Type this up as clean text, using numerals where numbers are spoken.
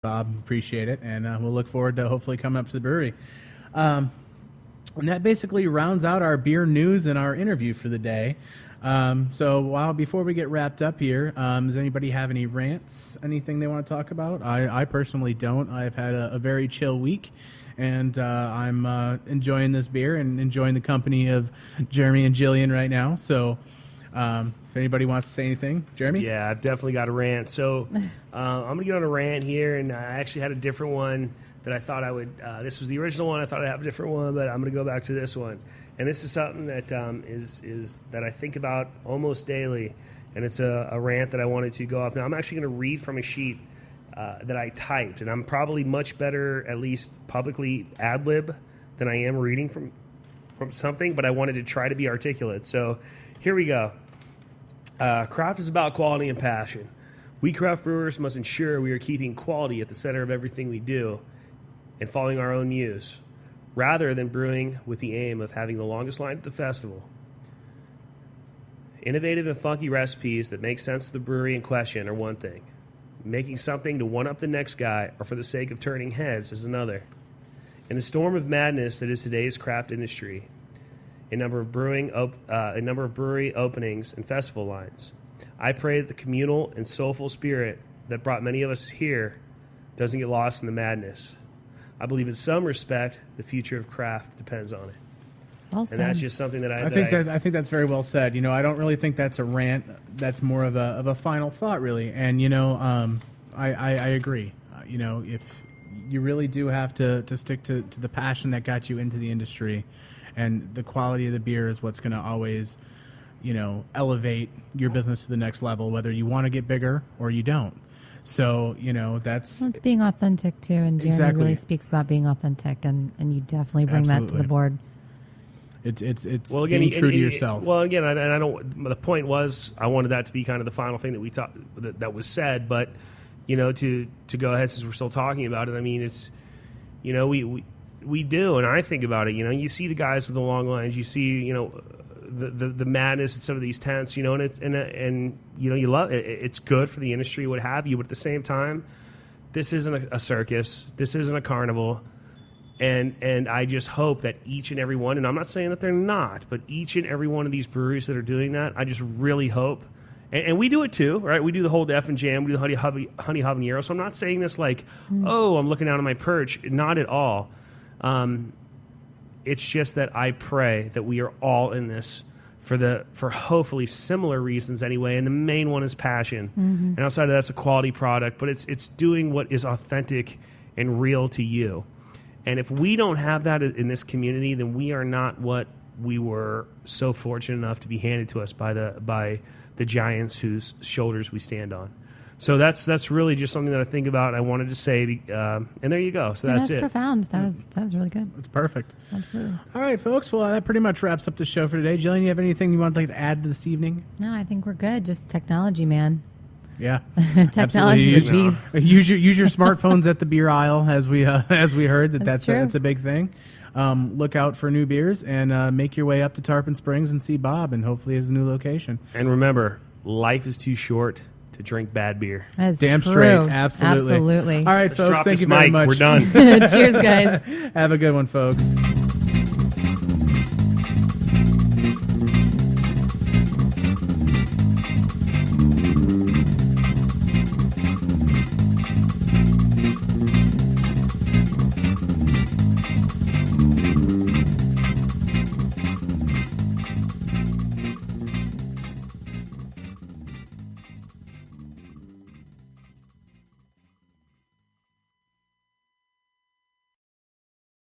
Bob. Appreciate it, and we'll look forward to hopefully coming up to the brewery. And that basically rounds out our beer news and our interview for the day. So before we get wrapped up here, does anybody have any rants, anything they want to talk about? I personally don't. I've had a very chill week, and I'm enjoying this beer and enjoying the company of Jeremy and Jillian right now. So if anybody wants to say anything, Jeremy? Yeah, I've definitely got a rant. So I'm going to get on a rant here, and I actually had a different one that I thought I would. This was the original one. I thought I'd have a different one, but I'm going to go back to this one. And this is something that is that I think about almost daily, and it's a rant that I wanted to go off. Now, I'm actually going to read from a sheet that I typed, and I'm probably much better, at least publicly, ad-lib than I am reading from something, but I wanted to try to be articulate. So here we go. Craft is about quality and passion. We craft brewers must ensure we are keeping quality at the center of everything we do and following our own muse, rather than brewing with the aim of having the longest line at the festival. Innovative and funky recipes that make sense to the brewery in question are one thing. Making something to one-up the next guy or for the sake of turning heads is another. In the storm of madness that is today's craft industry, a number of brewery openings and festival lines, I pray that the communal and soulful spirit that brought many of us here doesn't get lost in the madness. I believe in some respect, the future of craft depends on it. Well said. And that's just something that I think that's very well said. You know, I don't really think that's a rant. That's more of a final thought, really. And I agree. If you really do have to stick to the passion that got you into the industry, and the quality of the beer is what's going to always, elevate your business to the next level, whether you want to get bigger or you don't. So, that's... Well, it's being authentic, too, and Jeremy really speaks about being authentic, and you definitely bring that to the board. It's being true to yourself. Well, again, I don't... The point was, I wanted that to be kind of the final thing that we that was said, but, to go ahead, since we're still talking about it, I mean, it's, we do, and I think about it, you see the guys with the long lines, you see, the madness at some of these tents, and you love it. It's good for the industry, what have you. But at the same time, this isn't a circus. This isn't a carnival. And I just hope that each and every one, and I'm not saying that they're not, but each and every one of these breweries that are doing that, I just really hope, and we do it too, right? We do the whole Def and Jam, we do the Honey Habanero. So I'm not saying this like, oh, I'm looking down on my perch. Not at all. It's just that I pray that we are all in this for hopefully similar reasons anyway, and the main one is passion. Mm-hmm. And outside of that, it's a quality product, but it's doing what is authentic and real to you. And if we don't have that in this community, then we are not what we were so fortunate enough to be handed to us by the giants whose shoulders we stand on. So that's really just something that I think about. I wanted to say, and there you go. So that's it. Profound. That was really good. It's perfect. Absolutely. All right, folks. Well, that pretty much wraps up the show for today. Jillian, you have anything you want to add to this evening? No, I think we're good. Just technology, man. Yeah, technology is a use your smartphones at the beer aisle, as we heard that's a big thing. Look out for new beers and make your way up to Tarpon Springs and see Bob, and hopefully his new location. And remember, life is too short to drink bad beer. That's damn true. Straight. Absolutely. All right, folks. Thank you very much. We're done. Cheers, guys. Have a good one, folks.